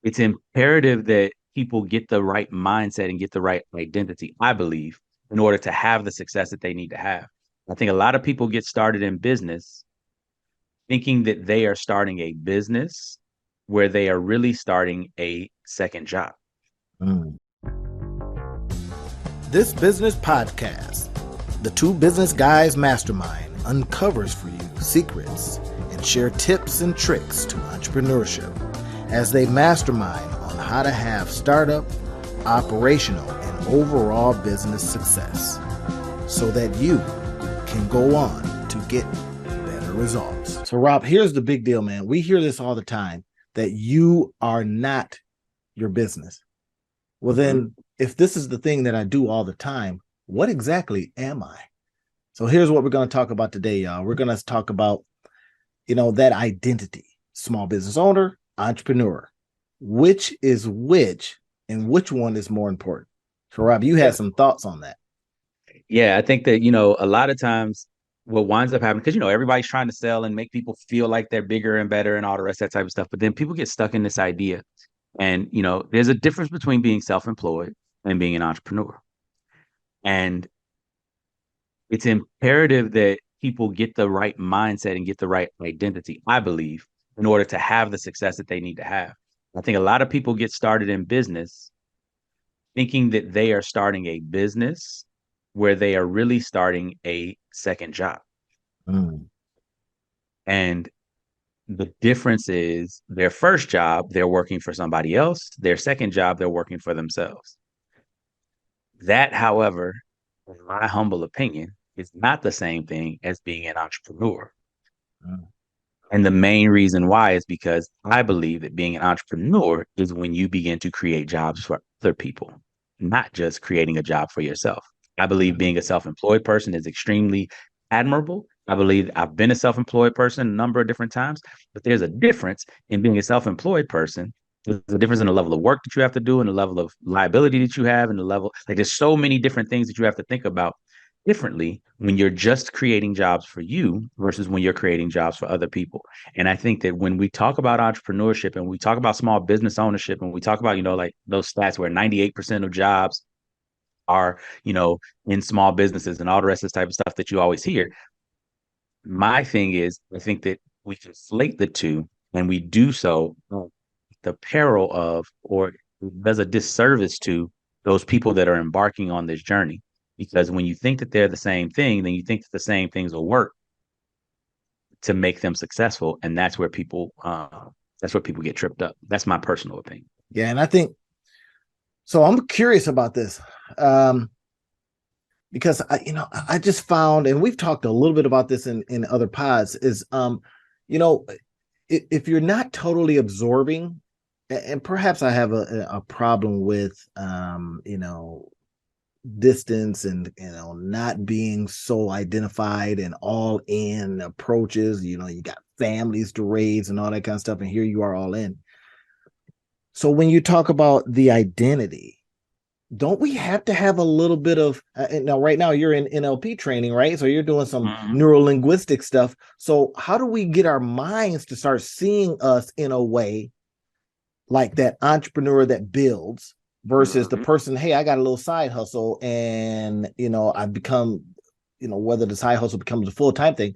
it's imperative that people get the right mindset and get the right identity, I believe, in order to have the success that they need to have. I think a lot of people get started in business thinking that they are starting a business where they are really starting a second job. Mm. This business podcast, the Two Business Guys Mastermind, uncovers for you secrets and share tips and tricks to entrepreneurship as they mastermind on how to have startup, operational, and overall business success so that you can go on to get better results. So, Rob, here's the big deal, man. We hear this all the time, that you are not your business. Well, then, if this is the thing that I do all the time, what exactly am I? So here's what we're going to talk about today, y'all. We're going to talk about, that identity, small business owner, entrepreneur, which is which and which one is more important. So, Rob, you had some thoughts on that. Yeah, I think that, a lot of times what winds up happening, because, everybody's trying to sell and make people feel like they're bigger and better and all the rest of that type of stuff. But then people get stuck in this idea. And, there's a difference between being self-employed and being an entrepreneur. And it's imperative that people get the right mindset and get the right identity, I believe, in order to have the success that they need to have. I think a lot of people get started in business thinking that they are starting a business where they are really starting a second job. Mm. And the difference is their first job, they're working for somebody else. Their second job, they're working for themselves. That, however, in my humble opinion, is not the same thing as being an entrepreneur. Mm. And the main reason why is because I believe that being an entrepreneur is when you begin to create jobs for other people, not just creating a job for yourself. I believe being a self-employed person is extremely admirable. I believe I've been a self-employed person a number of different times, but there's a difference in being a self-employed person. There's a difference in the level of work that you have to do and the level of liability that you have and the level, like there's so many different things that you have to think about differently when you're just creating jobs for you versus when you're creating jobs for other people. And I think that when we talk about entrepreneurship and we talk about small business ownership and we talk about, like those stats where 98% of jobs are, in small businesses and all the rest of this type of stuff that you always hear. My thing is, I think that we conflate the two and we do so at the peril of, or it does a disservice to those people that are embarking on this journey. Because when you think that they're the same thing, then you think that the same things will work to make them successful, and that's where people get tripped up. That's my personal opinion. Yeah, and I think so. I'm curious about this because I just found, and we've talked a little bit about this in other pods, is if you're not totally absorbing, and perhaps I have a problem with distance and not being so identified and all in approaches. You got families to raise and all that kind of stuff, and here you are all in. So when you talk about the identity, don't we have to have a little bit of now right now you're in NLP training, right? So you're doing some neuro-linguistic stuff. So how do we get our minds to start seeing us in a way like that entrepreneur that builds versus the person, hey, I got a little side hustle and, I become, whether the side hustle becomes a full-time thing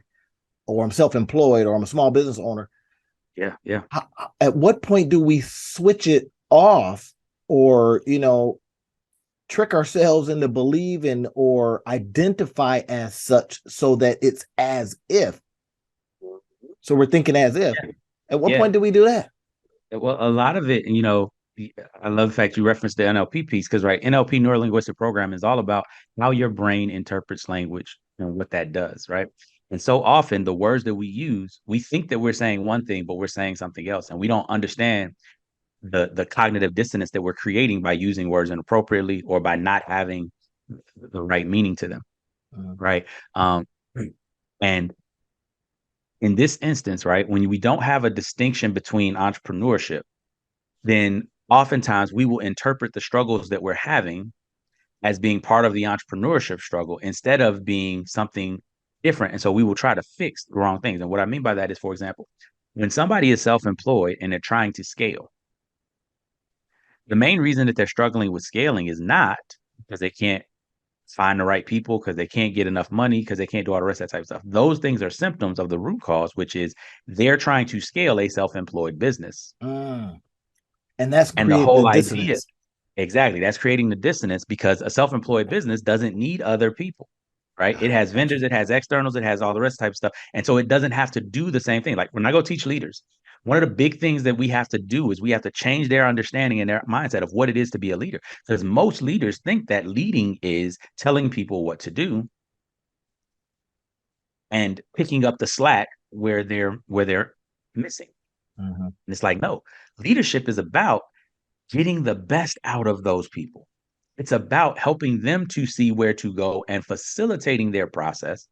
or I'm self-employed or I'm a small business owner. Yeah. Yeah. At what point do we switch it off or, trick ourselves into believing or identify as such so that it's as if? So we're thinking as if. Yeah. At what point do we do that? Well, a lot of it, I love the fact you referenced the NLP piece because, right, NLP, neuro-linguistic programming, is all about how your brain interprets language and what that does, right? And so often the words that we use, we think that we're saying one thing, but we're saying something else. And we don't understand the cognitive dissonance that we're creating by using words inappropriately or by not having the right meaning to them, right? And in this instance, right, when we don't have a distinction between entrepreneurship, then oftentimes we will interpret the struggles that we're having as being part of the entrepreneurship struggle instead of being something different. And so we will try to fix the wrong things. And what I mean by that is, for example, when somebody is self-employed and they're trying to scale, The main reason that they're struggling with scaling is not because they can't find the right people, because they can't get enough money, because they can't do all the rest of that type of stuff. Those things are symptoms of the root cause, which is they're trying to scale a self-employed business. Mm. And that's And the creating the whole idea, dissonance. exactly, that's creating the dissonance because a self-employed business doesn't need other people, right? It has Gotcha. vendors, it has externals, it has all the rest of the type of stuff. And so it doesn't have to do the same thing. Like when I go teach leaders, one of the big things that we have to do is we have to change their understanding and their mindset of what it is to be a leader. Because most leaders think that leading is telling people what to do and picking up the slack where they're missing. Mm-hmm. And it's like, no, leadership is about getting the best out of those people. It's about helping them to see where to go and facilitating their process.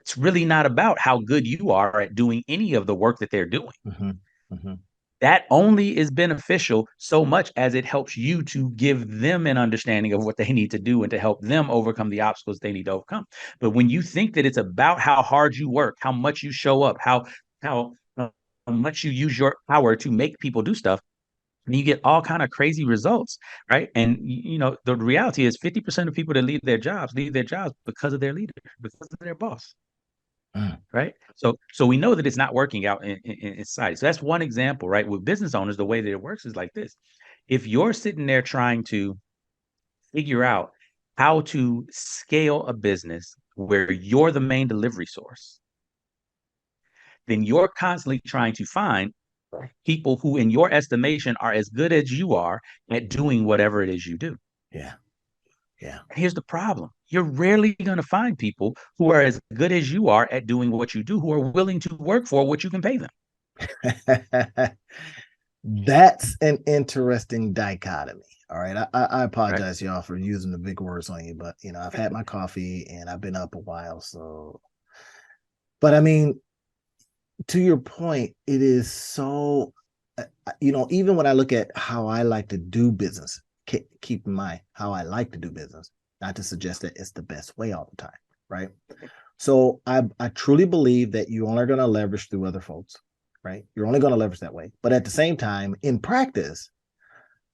It's really not about how good you are at doing any of the work that they're doing. Mm-hmm. Mm-hmm. That only is beneficial so much as it helps you to give them an understanding of what they need to do and to help them overcome the obstacles they need to overcome. But when you think that it's about how hard you work, how much you show up, how much you use your power to make people do stuff, and you get all kind of crazy results, right? And the reality is 50% of people that leave their jobs because of their leader, because of their boss, Mm. right? So we know that it's not working out in society. So that's one example, right? With business owners, the way that it works is like this. If you're sitting there trying to figure out how to scale a business where you're the main delivery source, then you're constantly trying to find people who, in your estimation, are as good as you are at doing whatever it is you do. Yeah. Yeah. Here's the problem. You're rarely going to find people who are as good as you are at doing what you do, who are willing to work for what you can pay them. That's an interesting dichotomy. All right. I Right. apologize, y'all, for using the big words on you, but I've had my coffee and I've been up a while. So, but I mean, to your point, it is so, even when I look at how I like to do business, keep in mind how I like to do business, not to suggest that it's the best way all the time, right? So I truly believe that you only are going to leverage through other folks, right? You're only going to leverage that way. But at the same time, in practice,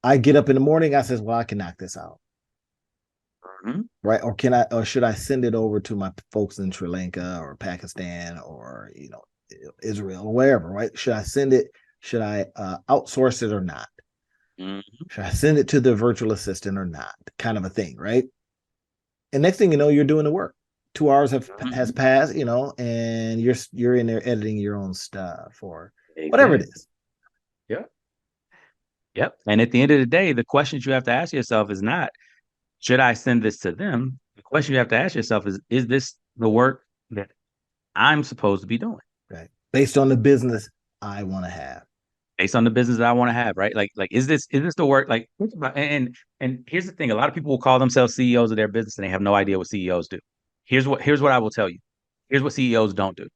I get up in the morning, I says, well, I can knock this out. Mm-hmm. Right. Or should I send it over to my folks in Sri Lanka or Pakistan or, Israel or wherever, right? Should I send it? Should I outsource it or not? Mm-hmm. Should I send it to the virtual assistant or not? Kind of a thing, right? And next thing you know, you're doing the work. 2 hours has Mm-hmm. passed, and you're in there editing your own stuff or whatever it Exactly. is. Yep. Yep. And at the end of the day, the questions you have to ask yourself is not, should I send this to them? The question you have to ask yourself is this the work that I'm supposed to be doing Right. Based on the business I want to have. based on the business that I want to have, right? Like is this the work? Like think about and here's the thing: a lot of people will call themselves CEOs of their business and they have no idea what CEOs do. Here's what I will tell you. Here's what CEOs don't do.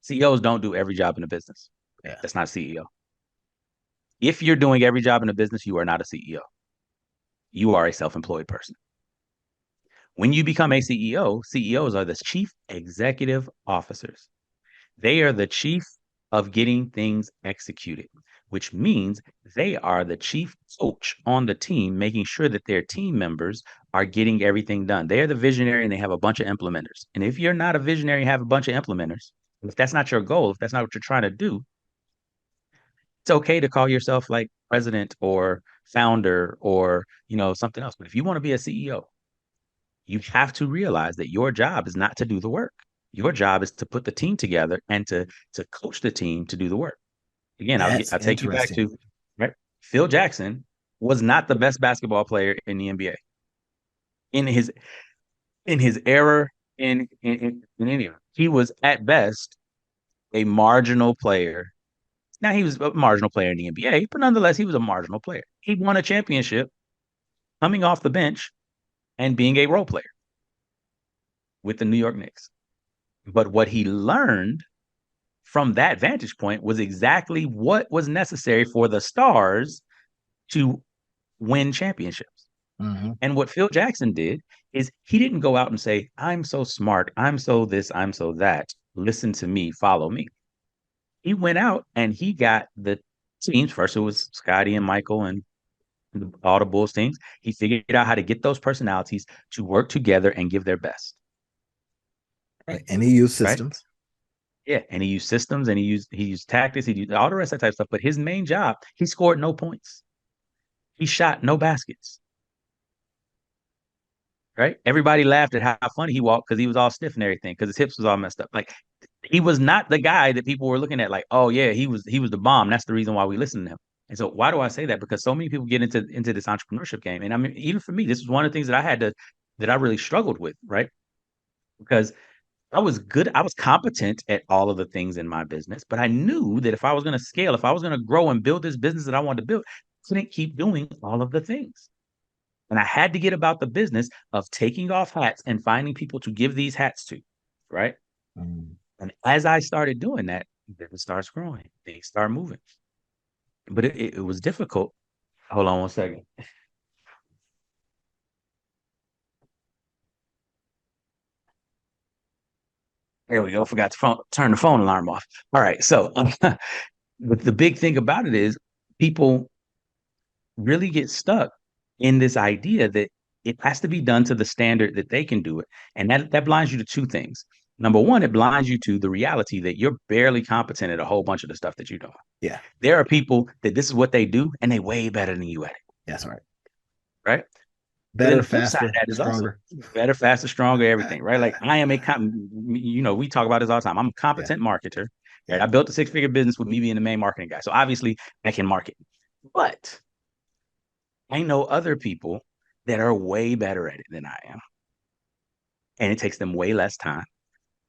CEOs don't do every job in a business. Yeah. That's not a CEO. If you're doing every job in a business, you are not a CEO. You are a self-employed person. When you become a CEO, CEOs are the chief executive officers. They are the chief of getting things executed, which means they are the chief coach on the team, making sure that their team members are getting everything done. They are the visionary and they have a bunch of implementers. And if you're not a visionary, have a bunch of implementers. If that's not your goal, if that's not what you're trying to do, it's okay to call yourself like president or founder or something else. But if you want to be a CEO, you have to realize that your job is not to do the work. Your job is to put the team together and to coach the team to do the work. Again, That's I'll take you back interesting. to right. Phil Jackson was not the best basketball player in the NBA in his era in India. He was at best a marginal player. Now he was a marginal player in the NBA, but nonetheless he was a marginal player. He won a championship coming off the bench and being a role player with the New York Knicks. But what he learned from that vantage point was exactly what was necessary for the stars to win championships. Mm-hmm. And what Phil Jackson did is he didn't go out and say, I'm so smart, I'm so this, I'm so that. Listen to me, follow me. He went out and he got the teams. First, it was Scotty and Michael and all the Bulls teams. He figured out how to get those personalities to work together and give their best. Right. And he used Right. systems. Yeah. And he used systems and he used tactics, he used all the rest of that type of stuff. But his main job, he scored no points. He shot no baskets. Right. Everybody laughed at how funny he walked because he was all stiff and everything, because his hips was all messed up. Like, he was not the guy that people were looking at like, oh yeah, he was the bomb. That's the reason why we listen to him. And so why do I say that? Because so many people get into this entrepreneurship game. And I mean, even for me, this was one of the things that I really struggled with, right? Because I was good, I was competent at all of the things in my business, but I knew that if I was going to scale, if I was going to grow and build this business that I wanted to build, I couldn't keep doing all of the things. And I had to get about the business of taking off hats and finding people to give these hats to, right? Mm. And as I started doing that, business starts growing, things start moving. But it was difficult. Hold on one second. There we go. Forgot to turn the phone alarm off. All right. So, but the big thing about it is people really get stuck in this idea that it has to be done to the standard that they can do it. And that blinds you to two things. Number one, it blinds you to the reality that you're barely competent at a whole bunch of the stuff that you do. Yeah. There are people that this is what they do and they way better than you at it. That's right. Right. But then Better, the flip side of faster, that is also stronger. better, faster, stronger, everything, right? Like, I am we talk about this all the time. I'm a Yeah. competent marketer, right? Yeah. I built a six-figure business with me being the main marketing guy. So obviously I can market, but I know other people that are way better at it than I am. And it takes them way less time.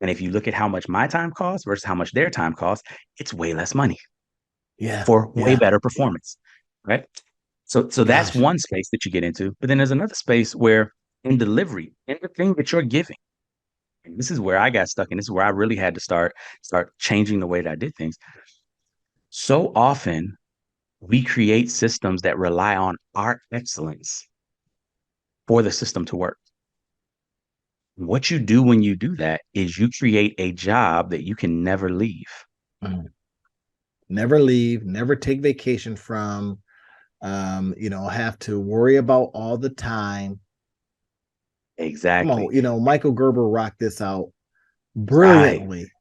And if you look at how much my time costs versus how much their time costs, it's way less money Yeah. for way Yeah. better performance, right? So that's Gosh. one space that you get into. But then there's another space where in delivery, in the thing that you're giving, and this is where I got stuck, and this is where I really had to start changing the way that I did things. So often we create systems that rely on our excellence for the system to work. What you do when you do that is you create a job that you can never leave. Mm. Never leave, never take vacation from, have to worry about all the time. Come Exactly. on, Michael Gerber rocked this out Right. brilliantly,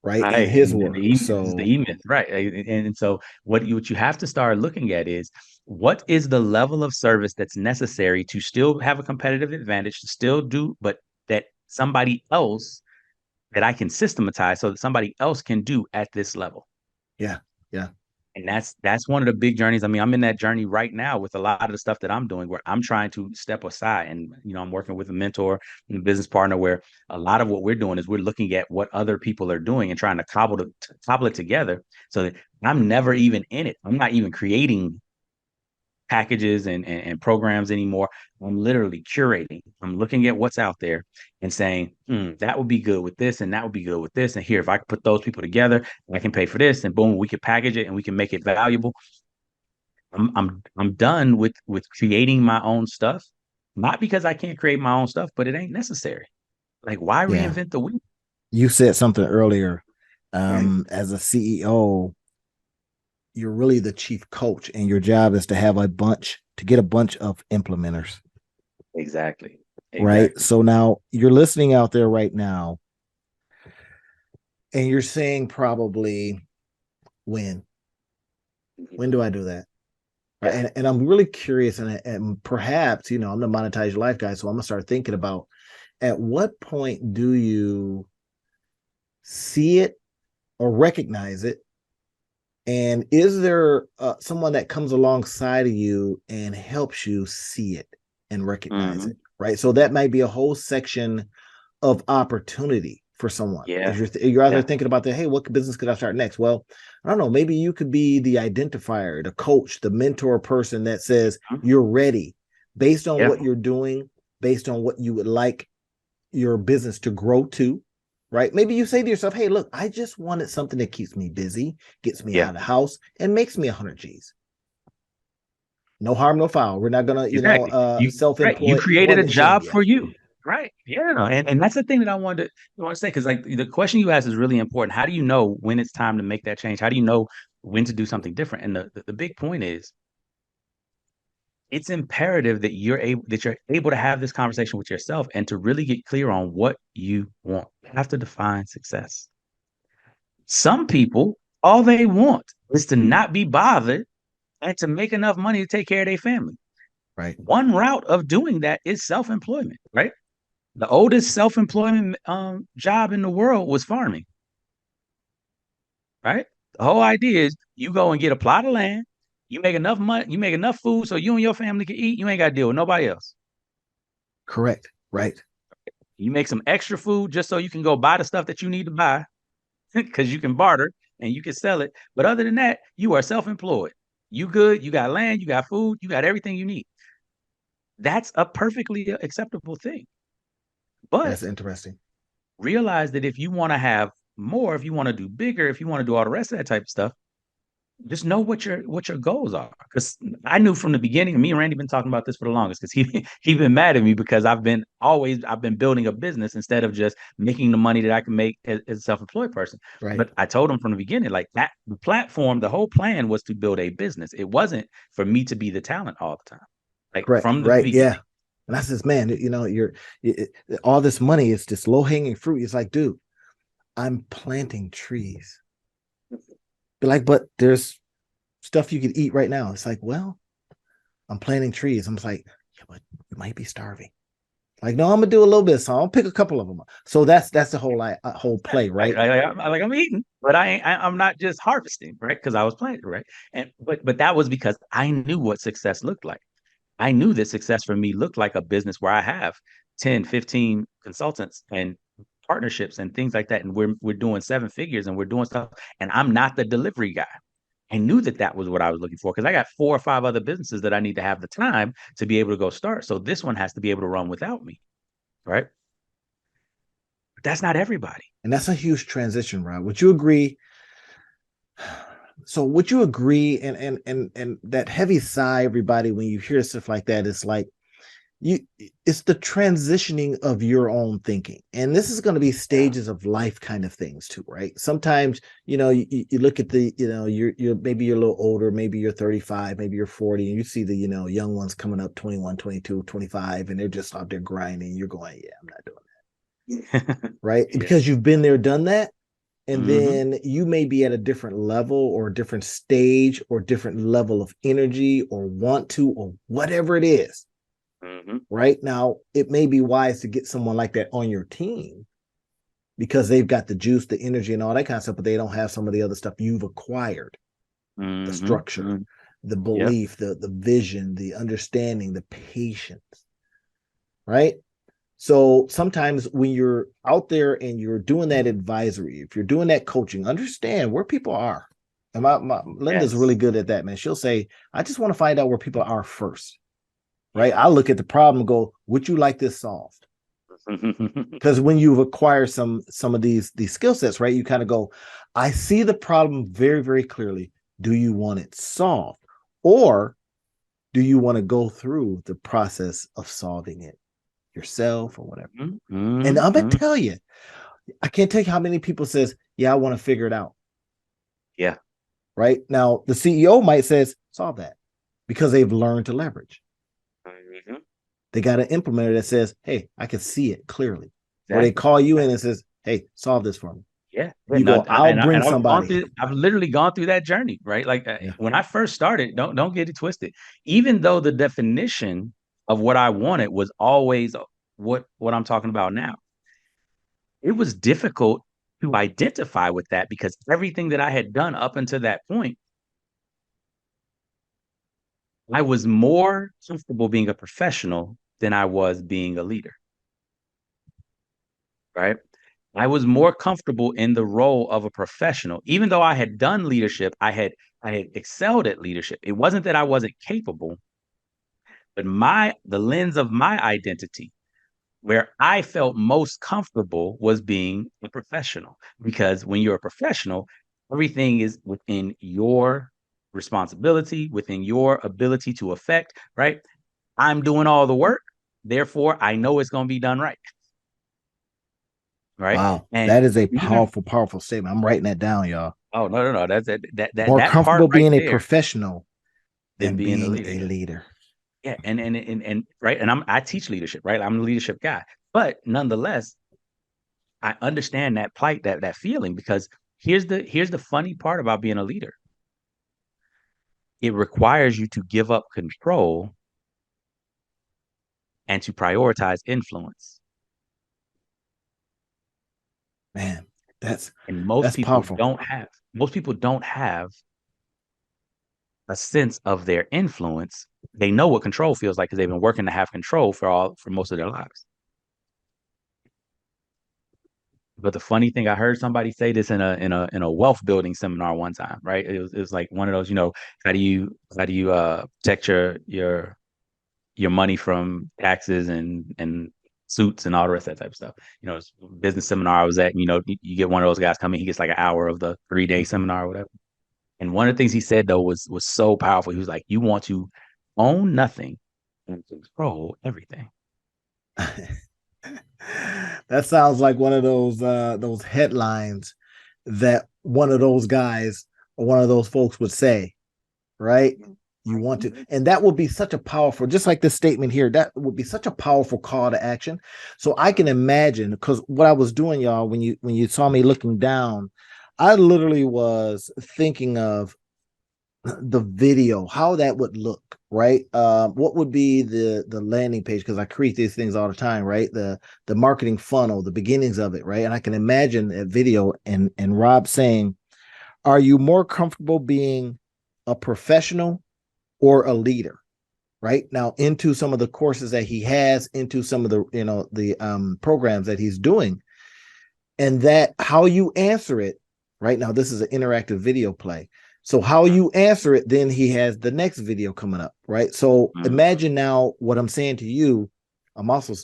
right? In Right. his And the work. E-Myth is the So E-Myth. Right. And so what you have to start looking at is, what is the level of service that's necessary to still have a competitive advantage, to still do, but that somebody else, that I can systematize so that somebody else can do at this level. yeah, yeah. And that's one of the big journeys. I mean, I'm in that journey right now with a lot of the stuff that I'm doing, where I'm trying to step aside, and I'm working with a mentor and a business partner, where a lot of what we're doing is we're looking at what other people are doing and trying to cobble it together, so that I'm never even in it. I'm not even creating packages and programs anymore. I'm literally curating. I'm looking at what's out there and saying, that would be good with this, and that would be good with this. And here, if I could put those people together, I can pay for this, and boom, we can package it and we can make it valuable. I'm done with creating my own stuff, not because I can't create my own stuff, but it ain't necessary. Like, why Yeah. reinvent the wheel? You said something earlier. Right. As a CEO, you're really the chief coach, and your job is to get a bunch of implementers. Exactly. Right. Exactly. So now you're listening out there right now, and you're saying probably, when do I do that? Right. Yeah. And I'm really curious, and perhaps, I'm the monetize your life guy. So I'm gonna start thinking about, at what point do you see it or recognize it? And is there someone that comes alongside of you and helps you see it and recognize Mm-hmm. it? Right. So that might be a whole section of opportunity for someone. Yeah. If you're out there Yeah. thinking about that, hey, what business could I start next? Well, I don't know. Maybe you could be the identifier, the coach, the mentor person that says Mhm. you're ready based on Yeah. what you're doing, based on what you would like your business to grow to. Right. Maybe you say to yourself, hey, look, I just wanted something that keeps me busy, gets me out Yeah. of the house, and makes me 100 G's. No harm, no foul. We're not gonna, Exactly. Right. You self-employed created plug a anything in job yet. for you. Right. Yeah. No, and that's the thing that I want to say, because like the question you asked is really important. How do you know when it's time to make that change? How do you know when to do something different? And the big point is, it's imperative that you're able to have this conversation with yourself and to really get clear on what you want. You have to define success. Some people, all they want is to not be bothered and to make enough money to take care of their family. Right. One route of doing that is self-employment, right? The oldest self-employment job in the world was farming, right? The whole idea is you go and get a plot of land, you make enough money, you make enough food so you and your family can eat. You ain't got to deal with nobody else. Correct. Right. You make some extra food just so you can go buy the stuff that you need to buy because you can barter and you can sell it. But other than that, you are self-employed. You good, you got land, you got food, you got everything you need. That's a perfectly acceptable thing. But That's interesting. realize that if you want to have more, if you want to do bigger, if you want to do all the rest of that type of stuff, just know what your goals are. Because I knew from the beginning, and me and Randy been talking about this for the longest, because he been mad at me because I've been building a business instead of just making the money that I can make as a self-employed person. Right. But I told him from the beginning, like that the platform, the whole plan was to build a business. It wasn't for me to be the talent all the time. Like Correct. from the Right. beginning. Yeah. And I says, man, all this money is just low hanging fruit. It's like, dude, I'm planting trees. Be like, but there's stuff you could eat right now. It's like, well, I'm planting trees. I'm just like, yeah, but you might be starving. Like, no, I'm gonna do a little bit. So I'll pick a couple of them. So that's the whole play, right? I'm eating, but I'm not just harvesting, right? Because I was planting, right? And but that was because I knew what success looked like. I knew that success for me looked like a business where I have 10, 15 consultants and partnerships and things like that. And we're doing seven figures and we're doing stuff. And I'm not the delivery guy. I knew that was what I was looking for because I got 4 or 5 other businesses that I need to have the time to be able to go start. So this one has to be able to run without me. Right. But that's not everybody. And that's a huge transition, Rob. Would you agree? So would you agree? And that heavy sigh, everybody, when you hear stuff like that, it's like it's the transitioning of your own thinking. And this is going to be stages of life kind of things too, right? Sometimes, you look at the, you're maybe you're a little older, maybe you're 35, maybe you're 40, and you see the, young ones coming up 21, 22, 25, and they're just out there grinding. You're going, yeah, I'm not doing that. Right. Yeah. Because you've been there, done that. And then you may be at a different level or a different stage or different level of energy or want to, or whatever it is. Right now, it may be wise to get someone like that on your team because they've got the juice, the energy, and all that kind of stuff, but they don't have some of the other stuff you've acquired. The structure, the belief, the vision, the understanding, the patience. Right. So sometimes when you're out there and you're doing that advisory, if you're doing that coaching, understand where people are. And my Linda's really good at that, man. She'll say, I just want to find out where people are first. Right. I look at the problem and go, would you like this solved? Because when you've acquired some of these skill sets, right, you kind of go, I see the problem very, very clearly. Do you want it solved? Or do you want to go through the process of solving it yourself or whatever? And I'm gonna tell you, I can't tell you how many people says, yeah, I want to figure it out. Yeah. Right. Now the CEO might says solve that because they've learned to leverage. They got an implementer that says, hey, I can see it clearly. Exactly. Or they call you in and says, hey, solve this for me. Yeah. You go, I'll bring somebody. I've literally gone through that journey, right? Like when I first started, don't get it twisted. Even though the definition of what I wanted was always what I'm talking about now, it was difficult to identify with that because everything that I had done up until that point, I was more comfortable being a professional than I was being a leader. Right? I was more comfortable in the role of a professional, even though I had done leadership. I had excelled at leadership. It wasn't that I wasn't capable, but the lens of my identity, where I felt most comfortable, was being a professional. Because when you're a professional, everything is within your responsibility, within your ability to affect, right? I'm doing all the work. Therefore, I know it's going to be done right. Right. Wow. And that is a powerful, powerful statement. I'm writing that down, y'all. Oh, no. That's that more that comfortable part being right a professional than being a leader. Yeah, and right, and I teach leadership, right? I'm a leadership guy, but nonetheless, I understand that plight, that feeling, because here's the funny part about being a leader. It requires you to give up control and to prioritize influence. Man, that's And that's powerful. most people don't have a sense of their influence. They know what control feels like because they've been working to have control for most of their lives. But the funny thing, I heard somebody say this in a wealth building seminar one time, right? It was like one of those, how do you protect your money from taxes and suits and all the rest of that type of stuff. It's a business seminar I was at, you get one of those guys coming, he gets like an hour of the 3 day Mhm. seminar or whatever. And one of the things he said though was so powerful. He was like, you want to own nothing and control everything. That sounds like one of those headlines that one of those guys or one of those folks would say, right? You want to, and that would be such a powerful, just like this statement here, that would be such a powerful call to action. So I can imagine, because what I was doing, y'all, when you saw me looking down, I literally was thinking of the video, how that would look, right? What would be the landing page? Because I create these things all the time, right? The marketing funnel, the beginnings of it, right? And I can imagine a video and Rob saying, "Are you more comfortable being a professional or a leader?" Right now, into some of the courses that he has, into some of the programs that he's doing, and that how you answer it. Right now, this is an interactive video play. So how you answer it, then he has the next video coming up, right? So Mhm. imagine now what I'm saying to you. I'm also,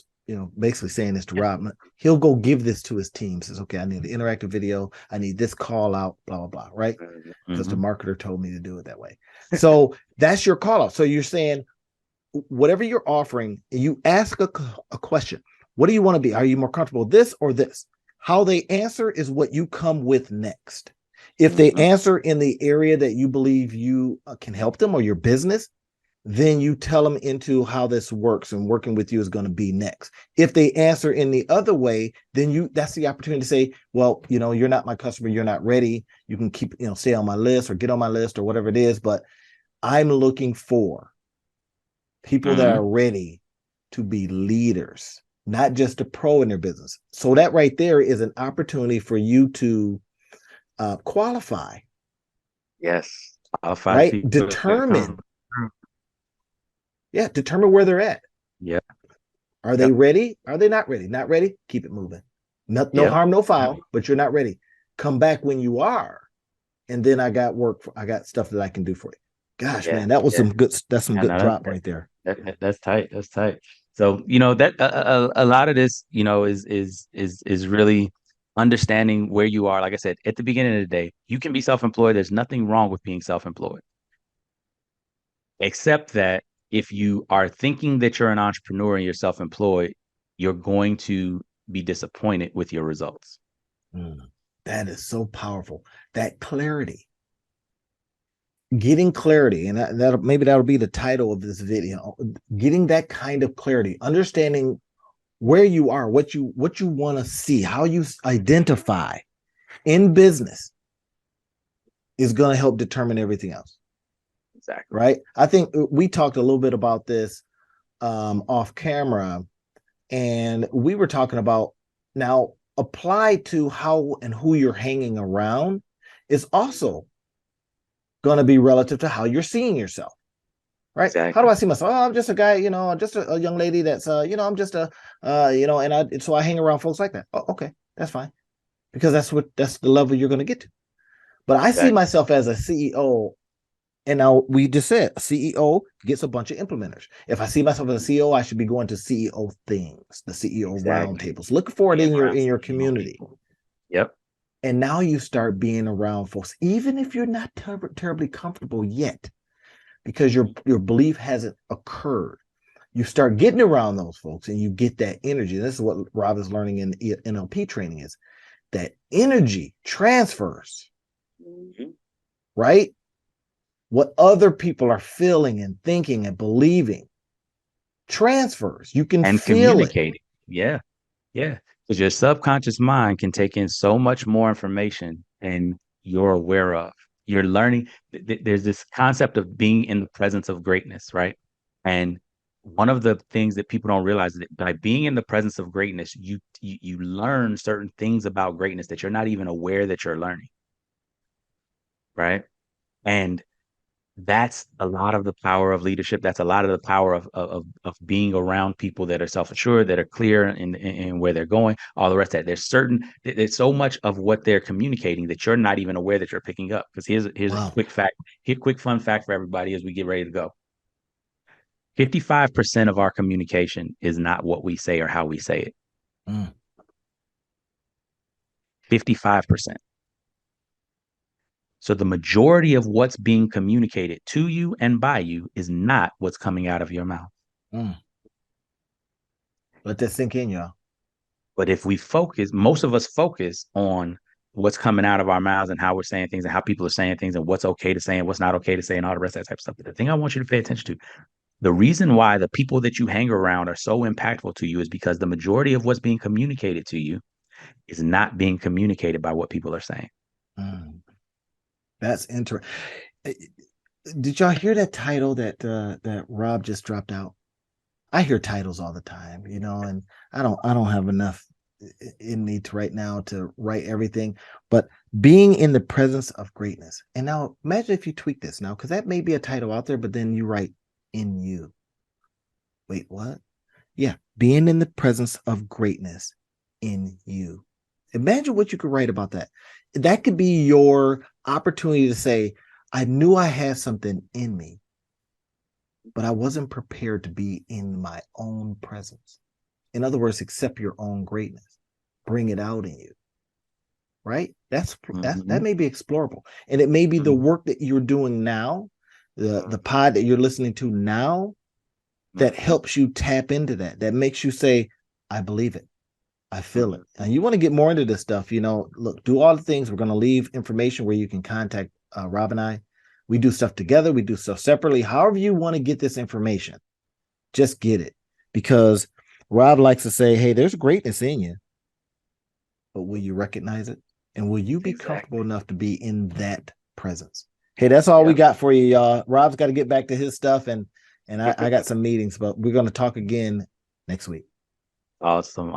basically saying this to Yeah. Rob. He'll go give this to his team. Says, okay, I need the interactive video. I need this call out, blah, blah, blah, right? Because the Mhm. marketer told me to do it that way. So that's your call out. So you're saying whatever you're offering, you ask a question. What do you want to be? Are you more comfortable with this or this? How they answer is what you come with next. If they Mhm. answer in the area that you believe you can help them or your business, then you tell them into how this works and working with you is going to be next. If they answer in the other way, then that's the opportunity to say, well, you're not my customer, you're not ready. You can keep, stay on my list or get on my list or whatever it is, but I'm looking for people that are Mhm. ready to be leaders, not just a pro in their business. So that right there is an opportunity for you to qualify, Yes. Qualify the right? people that Determine, come through. determine where they're at. Yep. Are they Yep. ready? Are they not ready? Not ready? Keep it moving. No Yep. harm, no Yep. foul, but you're not ready. Come back when you are. And then I got I got stuff that I can do for you. Gosh, Yeah. man, that was Yeah. that's some I good know drop right there. that's tight. That's tight. So that a lot of this, is really understanding where you are. Like I said, at the beginning of the day, you can be self-employed. There's nothing wrong with being self-employed, except that if you are thinking that you're an entrepreneur and you're self-employed, you're going to be disappointed with your results. Mm, that is so powerful. That clarity, getting clarity, and that maybe that'll be the title of this video. Getting that kind of clarity, understanding where you are, what you want to see, how you identify in business is going to help determine everything else. Exactly. Right? I think we talked a little bit about this off camera, and we were talking about now apply to how and who you're hanging around is also going to be relative to how you're seeing yourself. Right? How do Exactly. I see myself? Oh, I'm just a guy, just a young lady that's, I'm just so I hang around folks like that. Oh, okay, that's fine because that's the level you're going to get to. But I see Exactly. myself as a CEO, and now we just said a CEO gets a bunch of implementers. If I see myself as a CEO, I should be going to CEO things, the CEO Exactly. roundtables. Look for it Being in your around in your CEO community, people. Yep. and now you start being around folks, even if you're not terribly comfortable yet, because your belief hasn't occurred. You start getting around those folks and you get that energy. This is what Rob is learning in NLP training is that energy transfers, Mhm. right? What other people are feeling and thinking and believing. transfers. You can and feel it. communicating. Yeah. Yeah. Because your subconscious mind can take in so much more information and you're aware of. You're learning. There's this concept of being in the presence of greatness, right? And one of the things that people don't realize is that by being in the presence of greatness, you learn certain things about greatness that you're not even aware that you're learning, right? And that's a lot of the power of leadership. That's a lot of the power of being around people that are self-assured, that are clear in where they're going, all the rest of that. There's so much of what they're communicating that you're not even aware that you're picking up. Because here's a Wow. quick fact, quick fun fact for everybody as we get ready to go. 55% of our communication is not what we say or how we say it. Mm, 55%. So the majority of what's being communicated to you and by you is not what's coming out of your mouth. mm. Let that sink in, y'all. But if we focus, most of us focus on what's coming out of our mouths and how we're saying things and how people are saying things and what's okay to say and what's not okay to say and all the rest of that type of stuff. But the thing I want you to pay attention to, the reason why the people that you hang around are so impactful to you is because the majority of what's being communicated to you is not being communicated by what people are saying. Mm. That's interesting. Did y'all hear that title that Rob just dropped out? I hear titles all the time, and I don't have enough in me to right now to write everything, but being in the presence of greatness. And now imagine if you tweak this now, because that may be a title out there, but then you write in you. Wait, what? Yeah, being in the presence of greatness in you. Imagine what you could write about that. That could be your opportunity to say, I knew I had something in me, but I wasn't prepared to be in my own presence. In other words, accept your own greatness, bring it out in you. Right? That may be explorable. And it may be the work that you're doing now, the pod that you're listening to now, that helps you tap into that makes you say, I believe it. I feel it. And you want to get more into this stuff, look, do all the things. We're going to leave information where you can contact Rob and I. We do stuff together. We do stuff separately. However you want to get this information, just get it. Because Rob likes to say, hey, there's greatness in you, but will you recognize it? And will you be comfortable enough to be in that presence? Hey, that's all we got for you, y'all. Rob's got to get back to his stuff, and I got some meetings, but we're going to talk again next week. Awesome.